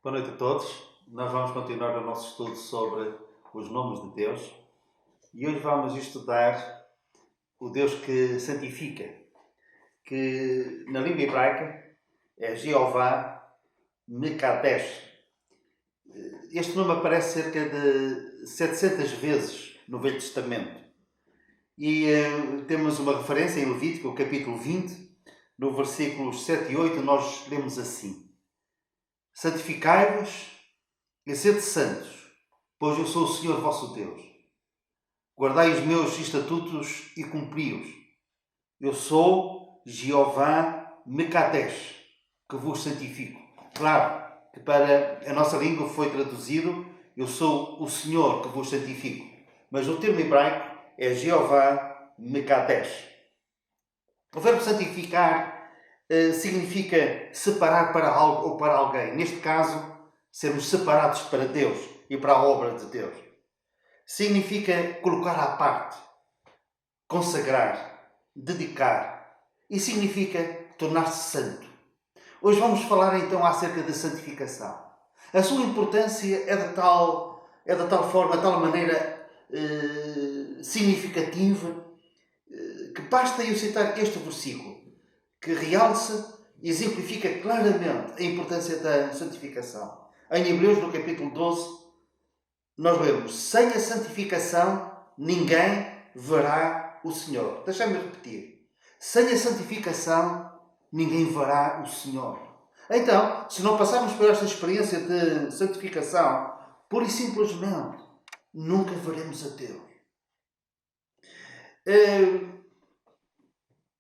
Boa noite a todos. Nós vamos continuar o nosso estudo sobre os nomes de Deus e hoje vamos estudar o Deus que santifica, que na língua hebraica é Jeová Mekadesh. Este nome aparece cerca de 700 vezes no Velho Testamento e temos uma referência em Levítico, capítulo 20, no versículos 7 e 8, nós lemos assim: Santificai-vos e sede santos, pois eu sou o Senhor vosso Deus. Guardai os meus estatutos e cumpri-os. Eu sou Jeová Mekadesh, que vos santifico. Claro que para a nossa língua foi traduzido: eu sou o Senhor que vos santifico. Mas o termo hebraico é Jeová Mekadesh. O verbo santificar significa separar para algo ou para alguém. Neste caso, sermos separados para Deus e para a obra de Deus. Significa colocar à parte, consagrar, dedicar. E significa tornar-se santo. Hoje vamos falar então acerca da santificação. A sua importância é de tal forma, de tal maneira significativa, que basta eu citar este versículo, que realça e exemplifica claramente a importância da santificação. Em Hebreus, no capítulo 12, nós lemos: sem a santificação ninguém verá o Senhor. Deixa-me repetir. Sem a santificação ninguém verá o Senhor. Então, se não passarmos por esta experiência de santificação, pura e simplesmente, nunca veremos a Deus.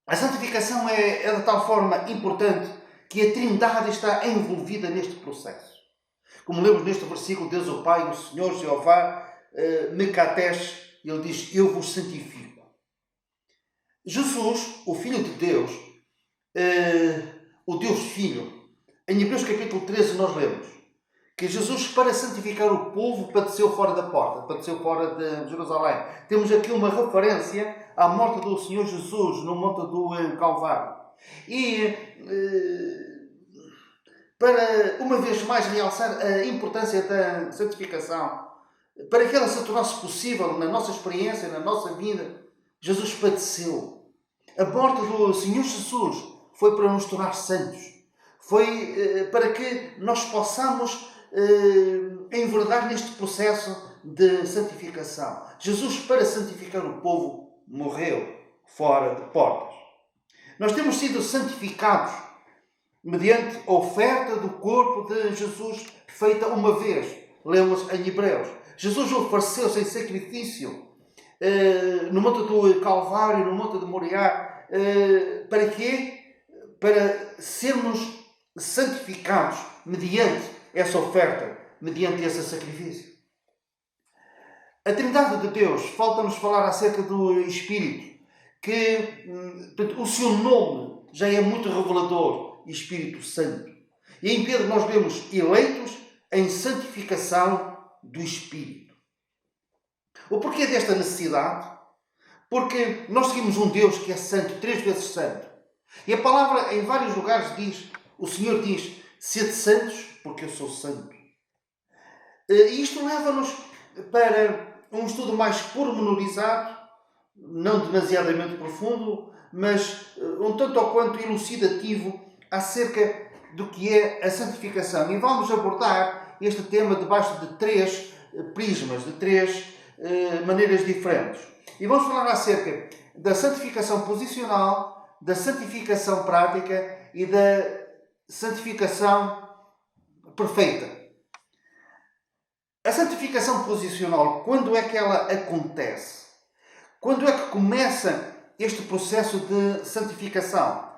A santificação é de tal forma importante que a Trindade está envolvida neste processo. Como lemos neste versículo, Deus o Pai, o Senhor, Jeová, Mekadesh, ele diz: eu vos santifico. Jesus, o Filho de Deus, o Deus Filho, em Hebreus capítulo 13 nós lemos que Jesus, para santificar o povo, padeceu fora da porta, padeceu fora de Jerusalém. Temos aqui uma referência à morte do Senhor Jesus no monte do Calvário. E para, uma vez mais, realçar a importância da santificação, para que ela se tornasse possível na nossa experiência, na nossa vida, Jesus padeceu. A morte do Senhor Jesus foi para nos tornar santos. Foi para que nós possamos enverdar neste processo de santificação. Jesus, para santificar o povo, morreu fora de portas. Nós temos sido santificados mediante a oferta do corpo de Jesus feita uma vez. Lemos em Hebreus. Jesus ofereceu-se em sacrifício no monte do Calvário, no monte de Moriá. Para quê? Para sermos santificados mediante essa oferta, mediante esse sacrifício. A Trindade de Deus, falta-nos falar acerca do Espírito, que o seu nome já é muito revelador, Espírito Santo. E em Pedro nós vemos eleitos em santificação do Espírito. O porquê desta necessidade? Porque nós seguimos um Deus que é santo, 3 vezes santo. E a palavra em vários lugares diz, o Senhor diz: sede santos, porque eu sou santo. E isto leva-nos para um estudo mais pormenorizado, não demasiadamente profundo, mas um tanto ou quanto elucidativo acerca do que é a santificação. E vamos abordar este tema debaixo de 3 prismas, de 3 maneiras diferentes. E vamos falar acerca da santificação posicional, da santificação prática e da santificação perfeita. A santificação posicional, quando é que ela acontece? Quando é que começa este processo de santificação?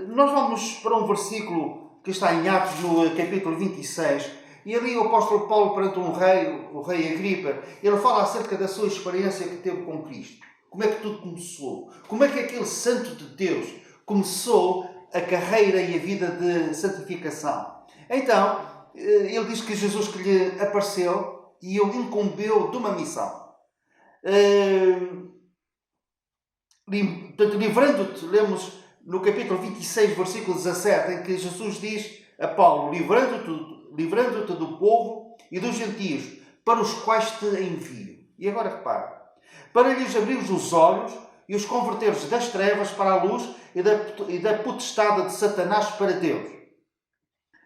Nós vamos para um versículo que está em Atos, no capítulo 26, e ali o apóstolo Paulo, perante um rei, o rei Agripa, ele fala acerca da sua experiência que teve com Cristo. Como é que tudo começou? Como é que aquele santo de Deus começou a carreira e a vida de santificação? Então, ele diz que Jesus que lhe apareceu e o incumbeu de uma missão. Livrando-te, lemos no capítulo 26, versículo 17, em que Jesus diz a Paulo: livrando-te livrando-te do povo e dos gentios, para os quais te envio. E agora repara, para lhes abrir os olhos e os converteres das trevas para a luz e da potestade de Satanás para Deus,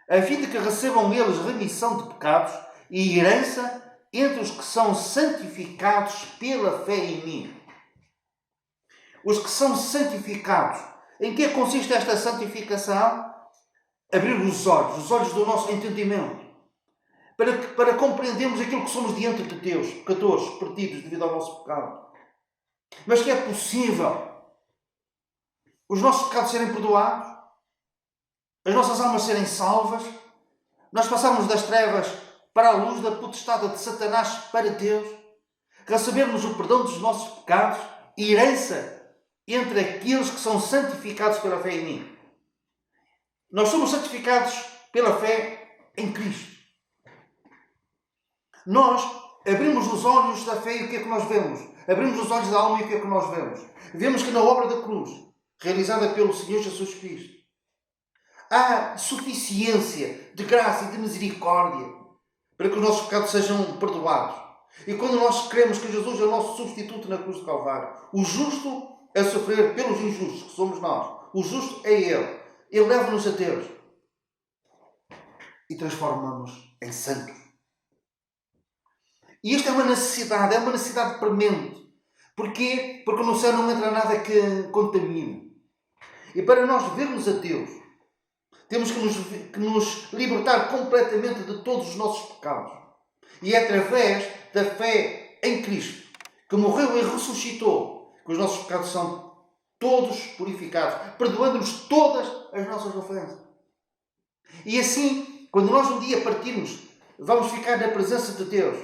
a fim de que recebam eles remissão de pecados e herança entre os que são santificados pela fé em mim. Os que são santificados. Em que consiste esta santificação? Abrir os olhos do nosso entendimento, para compreendermos aquilo que somos diante de Deus, pecadores, perdidos devido ao nosso pecado. Mas que é possível os nossos pecados serem perdoados, as nossas almas serem salvas, nós passarmos das trevas para a luz da potestade de Satanás para Deus, recebermos o perdão dos nossos pecados e herança entre aqueles que são santificados pela fé em mim. Nós somos santificados pela fé em Cristo. Nós abrimos os olhos da fé e o que é que nós vemos? Abrimos os olhos da alma e o que é que nós vemos? Vemos que na obra da cruz, realizada pelo Senhor Jesus Cristo, há suficiência de graça e de misericórdia para que os nossos pecados sejam perdoados. E quando nós cremos que Jesus é o nosso substituto na cruz de Calvário, o justo a sofrer pelos injustos, que somos nós, o justo é Ele. Ele leva-nos a Deus e transforma-nos em santos. E isto é uma necessidade premente. Porquê? Porque no céu não entra nada que contamine. E para nós vermos a Deus, temos que nos libertar completamente de todos os nossos pecados. E é através da fé em Cristo, que morreu e ressuscitou, que os nossos pecados são todos purificados, perdoando-nos todas as nossas ofensas. E assim, quando nós um dia partirmos, vamos ficar na presença de Deus.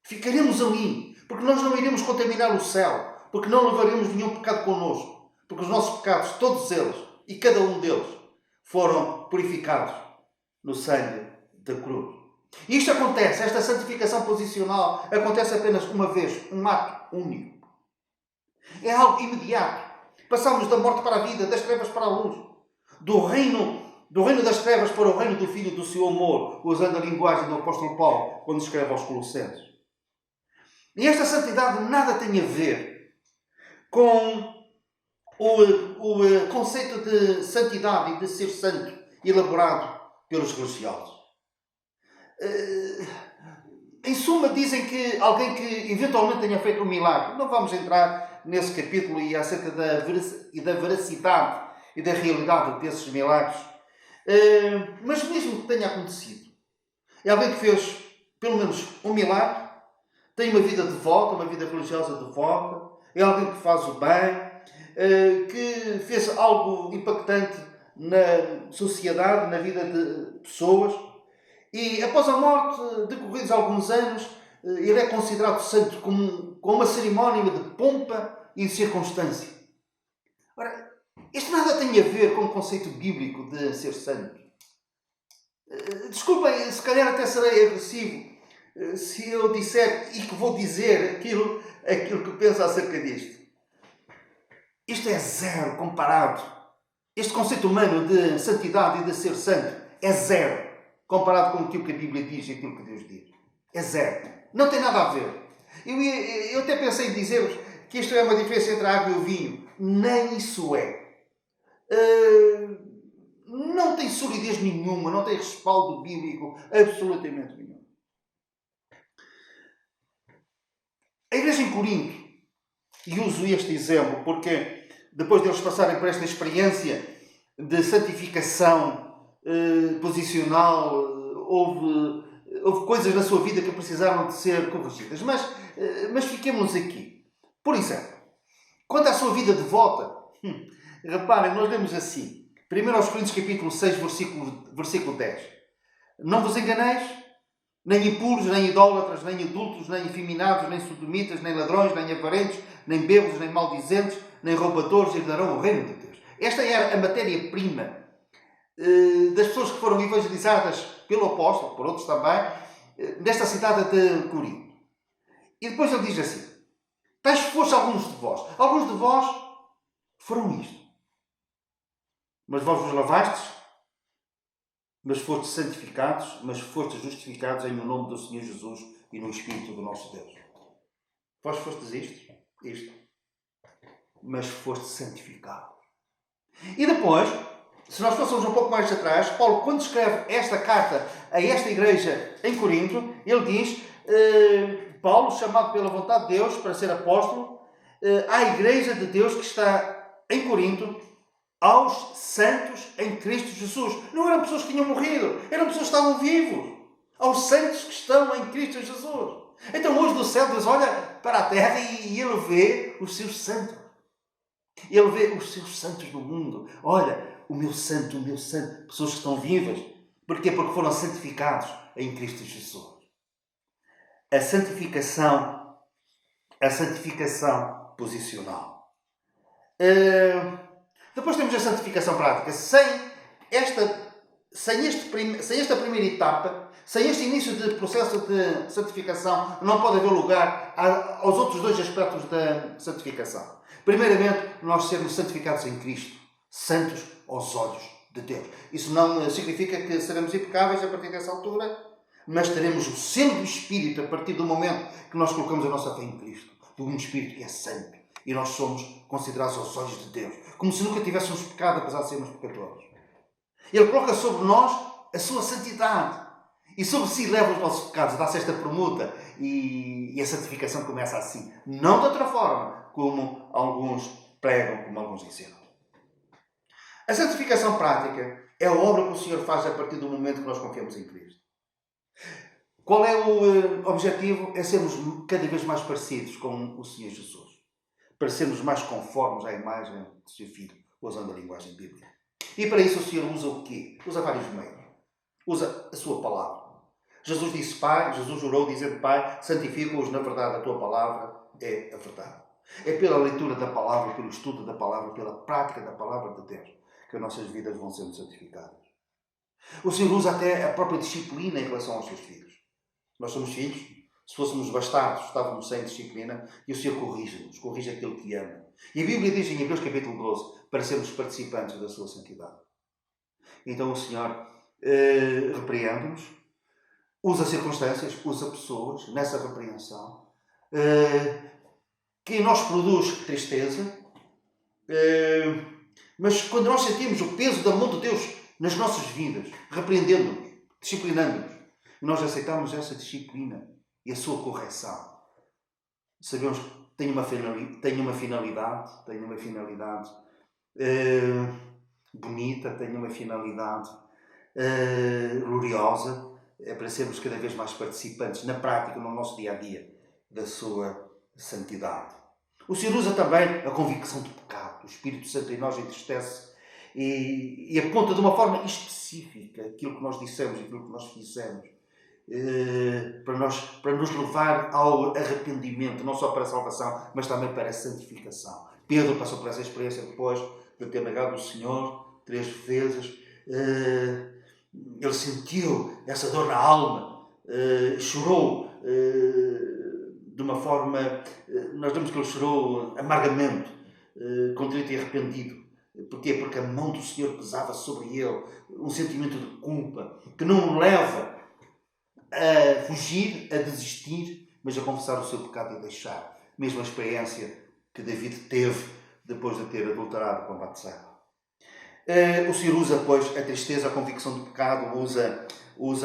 Ficaremos ali, porque nós não iremos contaminar o céu, porque não levaremos nenhum pecado connosco, porque os nossos pecados, todos eles, e cada um deles, foram purificados no sangue da cruz. E isto acontece, esta santificação posicional acontece apenas uma vez, um ato único. É algo imediato. Passamos da morte para a vida, das trevas para a luz, do reino das trevas para o reino do Filho do seu amor, usando a linguagem do apóstolo Paulo quando escreve aos Colossenses. E esta santidade nada tem a ver com o conceito de santidade e de ser santo elaborado pelos religiosos. Em suma, dizem que alguém que eventualmente tenha feito um milagre, não vamos entrar nesse capítulo e acerca da veracidade e da realidade desses milagres, mas mesmo que tenha acontecido, é alguém que fez pelo menos um milagre, tem uma vida devota, uma vida religiosa devota, é alguém que faz o bem, que fez algo impactante na sociedade, na vida de pessoas, e após a morte, decorridos alguns anos, ele é considerado santo com uma cerimónia de pompa e de circunstância. Ora, isto nada tem a ver com o conceito bíblico de ser santo. Desculpem, se calhar até serei agressivo se eu disser e que vou dizer aquilo que penso acerca disto. Isto é zero comparado. Este conceito humano de santidade e de ser santo é zero comparado com aquilo que a Bíblia diz e aquilo que Deus diz. É zero. Não tem nada a ver. Eu até pensei em dizer-vos que isto é uma diferença entre a água e o vinho. Nem isso é. Não tem solidez nenhuma, não tem respaldo bíblico absolutamente nenhum. A igreja em Corinto, e uso este exemplo porque depois de eles passarem por esta experiência de santificação posicional, houve coisas na sua vida que precisaram de ser corrigidas. Mas fiquemos aqui. Por exemplo, quanto à sua vida devota, reparem, nós lemos assim, 1 Coríntios capítulo 6, versículo 10. Não vos enganeis, nem impuros, nem idólatras, nem adúlteros, nem efeminados, nem sodomitas, nem ladrões, nem avarentos, nem bêbados, nem maldizentes, nem roubadores herdarão o reino de Deus. Esta era a matéria-prima das pessoas que foram evangelizadas pelo apóstolo, por outros também, nesta cidade de Corinto. E depois ele diz assim, tais foste alguns de vós. Alguns de vós foram isto. Mas vós vos lavastes, mas fostes santificados, mas fostes justificados em o nome do Senhor Jesus e no Espírito do nosso Deus. Vós fostes isto, mas fostes santificados. E depois, se nós fôssemos um pouco mais atrás, Paulo, quando escreve esta carta a esta igreja em Corinto, ele diz, Paulo, chamado pela vontade de Deus para ser apóstolo, à igreja de Deus que está em Corinto, aos santos em Cristo Jesus. Não eram pessoas que tinham morrido, eram pessoas que estavam vivos. Aos santos que estão em Cristo Jesus. Então hoje do céu Deus olha para a terra e ele vê os seus santos. Ele vê os seus santos do mundo. Olha, o meu santo, pessoas que estão vivas. Porquê? Porque foram santificados em Cristo Jesus. A santificação posicional. Depois temos a santificação prática. Sem esta primeira etapa, sem este início de processo de santificação, não pode haver lugar aos outros dois aspectos da santificação. Primeiramente, nós sermos santificados em Cristo, santos aos olhos de Deus. Isso não significa que seremos impecáveis a partir dessa altura, mas teremos o selo do Espírito a partir do momento que nós colocamos a nossa fé em Cristo, de um Espírito que é santo. E nós somos considerados aos olhos de Deus, como se nunca tivéssemos pecado, apesar de sermos pecadores. Ele coloca sobre nós a sua santidade. E sobre si leva os nossos pecados, dá-se esta permuta. E a santificação começa assim. Não de outra forma, como alguns pregam, como alguns ensinam. A santificação prática é a obra que o Senhor faz a partir do momento que nós confiamos em Cristo. Qual é o objetivo? É sermos cada vez mais parecidos com o Senhor Jesus. Para sermos mais conformes à imagem do seu Filho, usando a linguagem bíblica. E para isso o Senhor usa o quê? Usa vários meios. Usa a sua palavra. Jesus disse, Pai, Jesus orou dizendo, Pai, santifica-os na verdade, a tua palavra é a verdade. É pela leitura da palavra, pelo estudo da palavra, pela prática da palavra de Deus, que as nossas vidas vão sendo santificadas. O Senhor usa até a própria disciplina em relação aos seus filhos. Nós somos filhos. Se fôssemos bastardos, estávamos sem disciplina, e o Senhor corrige-nos, corrige aquele que ama. E a Bíblia diz em Hebreus capítulo 12, para sermos participantes da sua santidade. Então o Senhor repreende-nos, usa circunstâncias, usa pessoas nessa repreensão, que em nós produz tristeza, mas quando nós sentimos o peso da mão de Deus nas nossas vidas, repreendendo-nos, disciplinando-nos, nós aceitamos essa disciplina e a sua correção. Sabemos que tem uma finalidade bonita, tem uma finalidade gloriosa, é para sermos cada vez mais participantes na prática, no nosso dia-a-dia, da sua santidade. O Senhor usa também a convicção do pecado. O Espírito Santo em nós entristece e aponta de uma forma específica aquilo que nós dissemos, aquilo que nós fizemos, para nos levar ao arrependimento, não só para a salvação, mas também para a santificação. Pedro passou por essa experiência depois de ter negado o Senhor 3 vezes. Ele sentiu essa dor na alma, chorou de uma forma, nós vemos que ele chorou amargamente, contrito e arrependido. Porquê? Porque a mão do Senhor pesava sobre ele, um sentimento de culpa, que não o leva a fugir, a desistir, mas a confessar o seu pecado e deixar. Mesma experiência que David teve depois de ter adulterado com Batseba. O Senhor usa, pois, a tristeza, a convicção do pecado, usa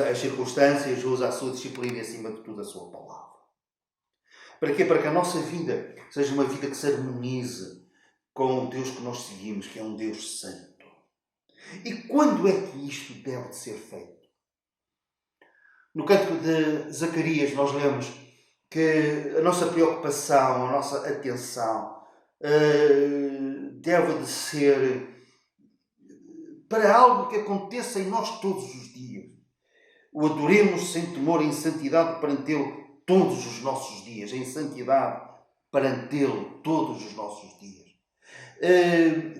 as circunstâncias, usa a sua disciplina e, acima de tudo, a sua palavra. Para quê? Para que a nossa vida seja uma vida que se harmonize com o Deus que nós seguimos, que é um Deus santo. E quando é que isto deve de ser feito? No canto de Zacarias nós lemos que a nossa preocupação, a nossa atenção deve de ser para algo que aconteça em nós todos os dias. O adoremos sem temor, em santidade perante Ele todos os nossos dias. Em santidade perante Ele todos os nossos dias.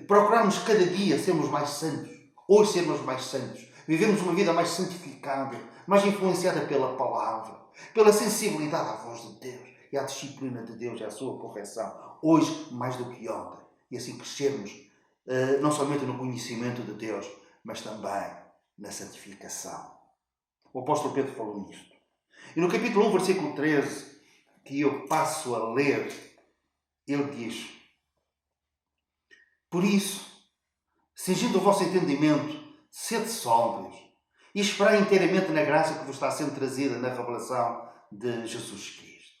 Procurarmos cada dia sermos mais santos. Hoje sermos mais santos. Vivemos uma vida mais santificada, mais influenciada pela palavra, pela sensibilidade à voz de Deus e à disciplina de Deus e à sua correção. Hoje mais do que ontem. E assim crescermos não somente no conhecimento de Deus, mas também na santificação. O apóstolo Pedro falou nisto. E no capítulo 1, versículo 13, que eu passo a ler, ele diz: por isso, cingindo o vosso entendimento, sede sóbrios e esperai inteiramente na graça que vos está sendo trazida na revelação de Jesus Cristo.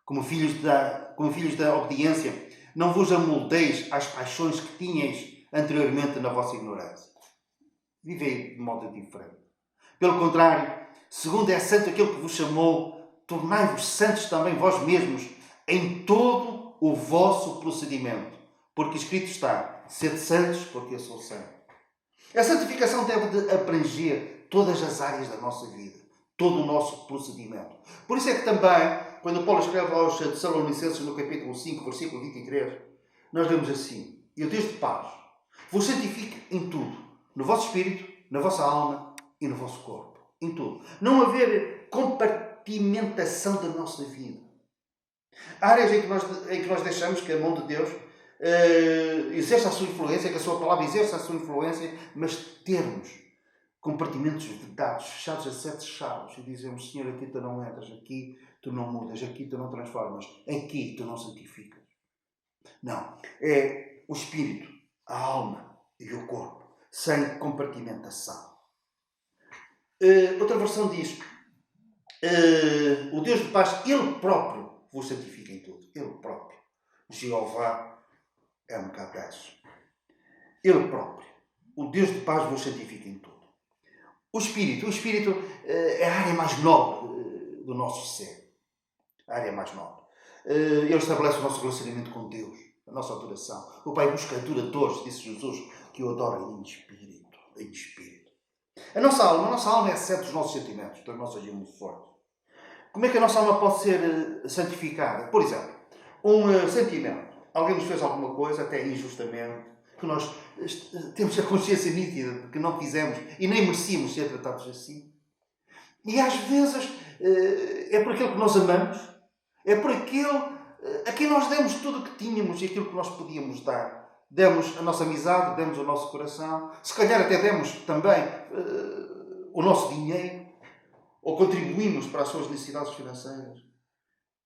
Como filhos da obediência, não vos amoldeis às paixões que tinhais anteriormente na vossa ignorância. Vivei de modo diferente. Pelo contrário, segundo é santo aquele que vos chamou, tornai-vos santos também vós mesmos em todo o vosso procedimento. Porque escrito está: sede santos, porque eu sou santo. A santificação deve de abranger todas as áreas da nossa vida, todo o nosso procedimento. Por isso é que também, quando Paulo escreve aos Tessalonicenses no capítulo 5, versículo 23, nós lemos assim: e o Deus de paz vos santifique em tudo, no vosso espírito, na vossa alma e no vosso corpo. Em tudo. Não haver compartimentação da nossa vida. Há áreas em que nós deixamos que a mão de Deus exerça a sua influência, que a sua palavra exerça a sua influência, mas termos compartimentos vedados, fechados a 7 chaves, e dizemos: Senhor, aqui tu não entras, aqui tu não mudas, aqui tu não transformas, aqui tu não santificas. Não. É o espírito, a alma e o corpo, sem compartimentação. Outra versão diz: o Deus de paz, Ele próprio vos santifica em tudo. Ele próprio. Jeová é um Kadesh. Ele próprio. O Deus de paz vos santifica em tudo. O Espírito é a área mais nobre do nosso ser. A área mais nobre. Ele estabelece o nosso relacionamento com Deus, a nossa adoração. O Pai busca adoradores, disse Jesus, que o adorem em espírito. Em espírito. A nossa alma é a sede dos nossos sentimentos, das nossas emoções. Como é que a nossa alma pode ser santificada? Por exemplo, um sentimento. Alguém nos fez alguma coisa, até injustamente, que nós temos a consciência nítida de que não fizemos e nem merecíamos ser tratados assim. E às vezes é por aquilo que nós amamos, é por aquele a quem nós demos tudo o que tínhamos e aquilo que nós podíamos dar. Demos a nossa amizade, demos o nosso coração, se calhar até demos também o nosso dinheiro, ou contribuímos para as suas necessidades financeiras.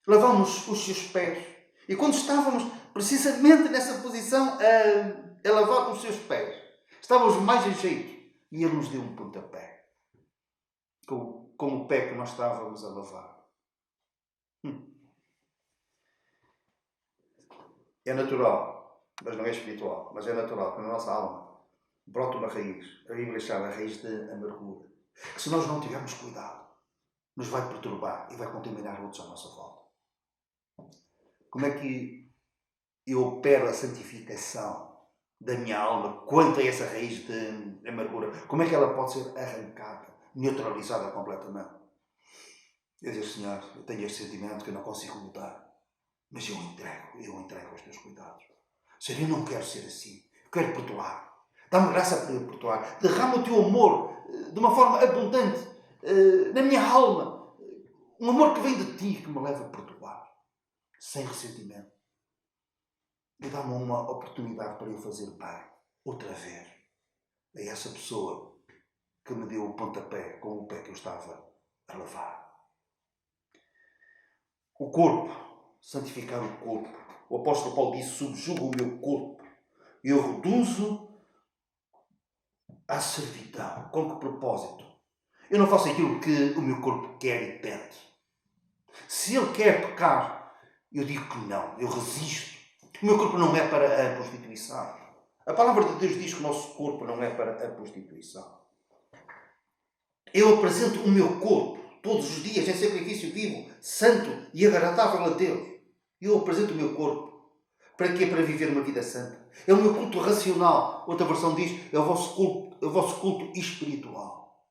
Lavamos os seus pés. E quando estávamos precisamente nessa posição a lavar os seus pés, estávamos mais em jeito. E Ele nos deu um pontapé. Com o pé que nós estávamos a lavar. É natural, mas não é espiritual. Mas é natural que na nossa alma brota uma raiz. A Bíblia chama a raiz de amargura. Que se nós não tivermos cuidado, nos vai perturbar e vai contaminar outros à nossa volta. Como é que eu opero a santificação da minha alma quanto a essa raiz de amargura? Como é que ela pode ser arrancada, neutralizada completamente? Eu digo: Senhor, eu tenho este sentimento que eu não consigo mudar, mas eu entrego aos teus cuidados. Senhor, eu não quero ser assim. Eu quero perdoar. Dá-me graça para eu perdoar. Derrama o teu amor de uma forma abundante na minha alma. Um amor que vem de ti, que me leva a perdoar. Sem ressentimento. E dá-me uma oportunidade para eu fazer bem, outra vez, a essa pessoa que me deu o pontapé com o pé que eu estava a lavar. O corpo, santificar o corpo. O apóstolo Paulo disse: subjugo o meu corpo. Eu reduzo à servidão. Com que propósito? Eu não faço aquilo que o meu corpo quer e pede. Se ele quer pecar, eu digo que não, eu resisto. O meu corpo não é para a prostituição. A palavra de Deus diz que o nosso corpo não é para a prostituição. Eu apresento o meu corpo todos os dias em sacrifício vivo, santo e agradável a Deus. Eu apresento o meu corpo. Para quê? Para viver uma vida santa. É o meu culto racional. Outra versão diz: é o vosso culto espiritual.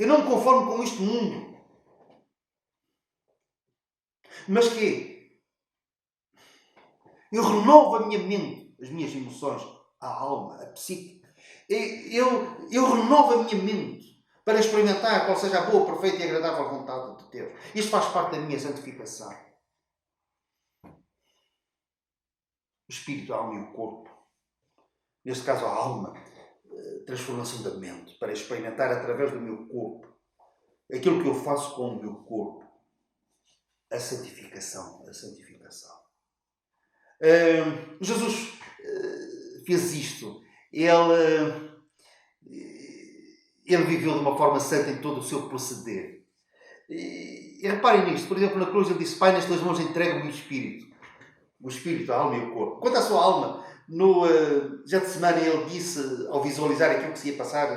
Eu não me conformo com este mundo. Mas que eu renovo a minha mente, as minhas emoções, a alma, a psique. Eu renovo a minha mente para experimentar qual seja a boa, perfeita e agradável vontade de Deus. Isto faz parte da minha santificação. O espírito, a alma e o corpo. Neste caso, a alma. transformação da mente, para experimentar através do meu corpo aquilo que eu faço com o meu corpo, a santificação, a santificação. Jesus fez isto. Ele viveu de uma forma santa em todo o seu proceder. E reparem nisto, por exemplo, na cruz ele disse: Pai, nas tuas mãos entrego o espírito, a alma e o corpo. Quanto à sua alma, no Getsemane ele disse, ao visualizar aquilo que se ia passar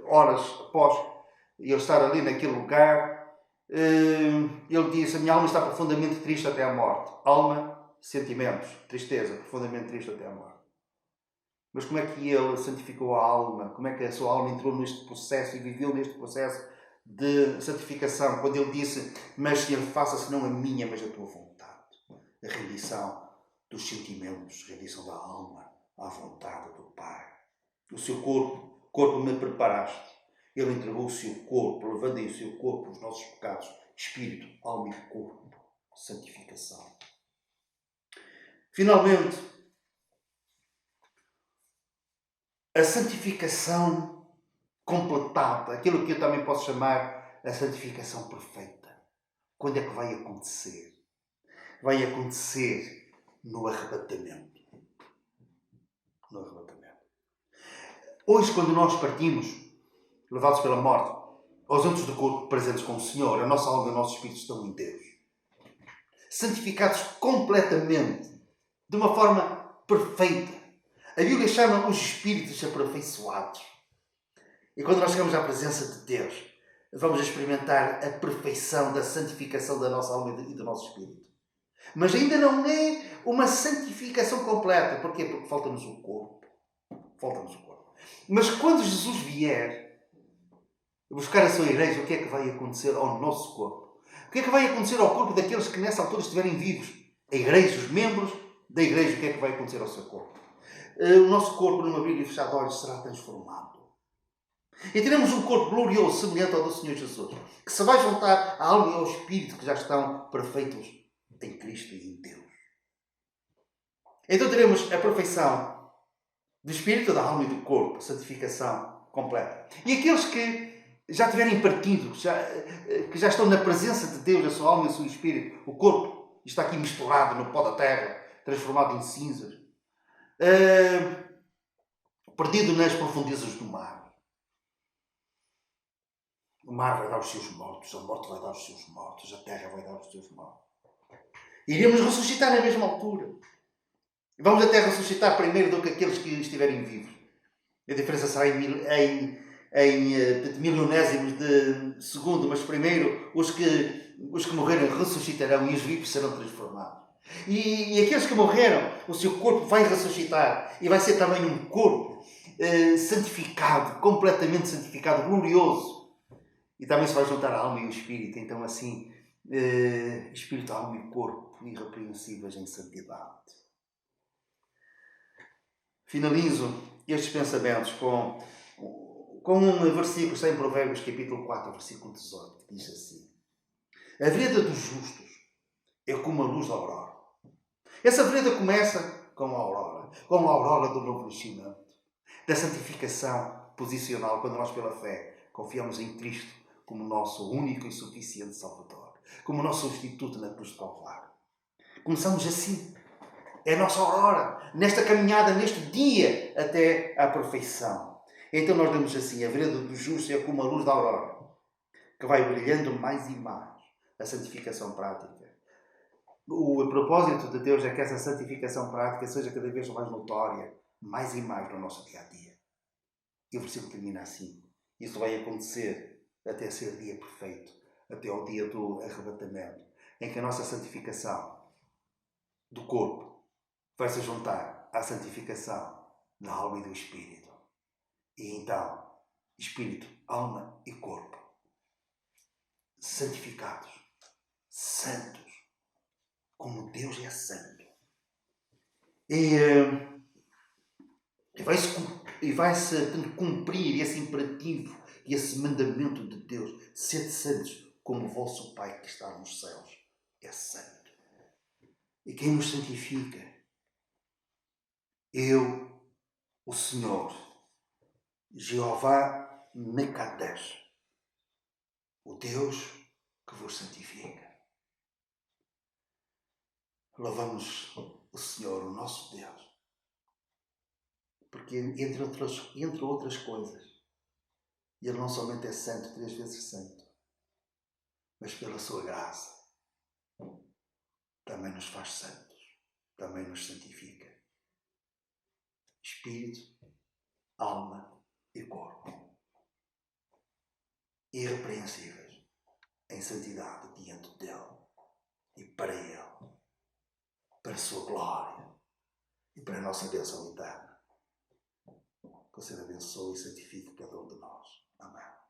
horas após ele estar ali naquele lugar, ele disse: a minha alma está profundamente triste até à morte. Alma, sentimentos, tristeza, profundamente triste até à morte. Mas como é que ele santificou a alma? Como é que a sua alma entrou neste processo e viveu neste processo de santificação? Quando ele disse: mas se ele faça-se não a minha, mas a tua vontade. A rendição dos sentimentos, a rendição da alma à vontade do Pai. O seu corpo me preparaste. Ele entregou o seu corpo, levando em seu corpo os nossos pecados, espírito, alma e corpo. Santificação. Finalmente, a santificação completada, aquilo que eu também posso chamar a santificação perfeita. Quando é que vai acontecer? Vai acontecer no arrebatamento. No arrebatamento. Hoje, quando nós partimos, levados pela morte, aos anjos do corpo presentes com o Senhor, a nossa alma e o nosso espírito estão em Deus. Santificados completamente, de uma forma perfeita. A Bíblia chama os espíritos aperfeiçoados. E quando nós chegamos à presença de Deus, vamos experimentar a perfeição da santificação da nossa alma e do nosso espírito. Mas ainda não é uma santificação completa. Porquê? Porque falta-nos o corpo. Falta-nos o corpo. Mas quando Jesus vier buscar a sua igreja, o que é que vai acontecer ao nosso corpo? O que é que vai acontecer ao corpo daqueles que nessa altura estiverem vivos? A igreja, os membros da igreja, o que é que vai acontecer ao seu corpo? O nosso corpo, numa Bíblia fechada de olhos, será transformado. E teremos um corpo glorioso, semelhante ao do Senhor Jesus, que se vai juntar à alma e ao espírito que já estão perfeitos em Cristo e em Deus. Então teremos a perfeição do espírito, da alma e do corpo, a santificação completa. E aqueles que já tiverem partido, que já estão na presença de Deus, a sua alma e o seu espírito, o corpo está aqui misturado no pó da terra, transformado em cinzas, perdido nas profundezas do mar. O mar vai dar os seus mortos, a morte vai dar os seus mortos, a terra vai dar os seus mortos. Iremos ressuscitar na mesma altura. Vamos até ressuscitar primeiro do que aqueles que estiverem vivos. A diferença será em milionésimos de segundo, mas primeiro os que morreram ressuscitarão e os vivos serão transformados. E aqueles que morreram, o seu corpo vai ressuscitar e vai ser também um corpo santificado, completamente santificado, glorioso. E também se vai juntar a alma e o espírito. Então assim, espírito, alma e corpo irrepreensíveis em santidade. Finalizo estes pensamentos com um versículo, está em Provérbios capítulo 4, versículo 18, que diz assim: a vereda dos justos é como a luz da aurora. Essa vereda começa com a aurora do novo nascimento, da santificação posicional, quando nós pela fé confiamos em Cristo como nosso único e suficiente Salvador, como nosso substituto na cruz de Calvário. Começamos assim. É a nossa aurora, nesta caminhada, neste dia, até à perfeição. Então nós lemos assim: a vereda do justo é como a luz da aurora, que vai brilhando mais e mais. A santificação prática. O propósito de Deus é que essa santificação prática seja cada vez mais notória, mais e mais no nosso dia-a-dia. E o versículo termina assim: isso vai acontecer até ser dia perfeito, até ao dia do arrebatamento, em que a nossa santificação do corpo vai se juntar à santificação da alma e do espírito. E então, espírito, alma e corpo, santificados, santos, como Deus é santo. E vai-se cumprir esse imperativo e esse mandamento de Deus: sede santos, como o vosso Pai que está nos céus é santo. E quem nos santifica? Eu, o Senhor, Jeová Mekadesh, o Deus que vos santifica. Louvamos o Senhor, o nosso Deus, porque entre outras coisas, Ele não somente é santo, 3 vezes santo, mas pela sua graça também nos faz santos, também nos santifica. Espírito, alma e corpo. Irrepreensíveis em santidade diante dele e para ele, para a sua glória e para a nossa bênção eterna. Que o Senhor abençoe e santifique cada um de nós. Amém.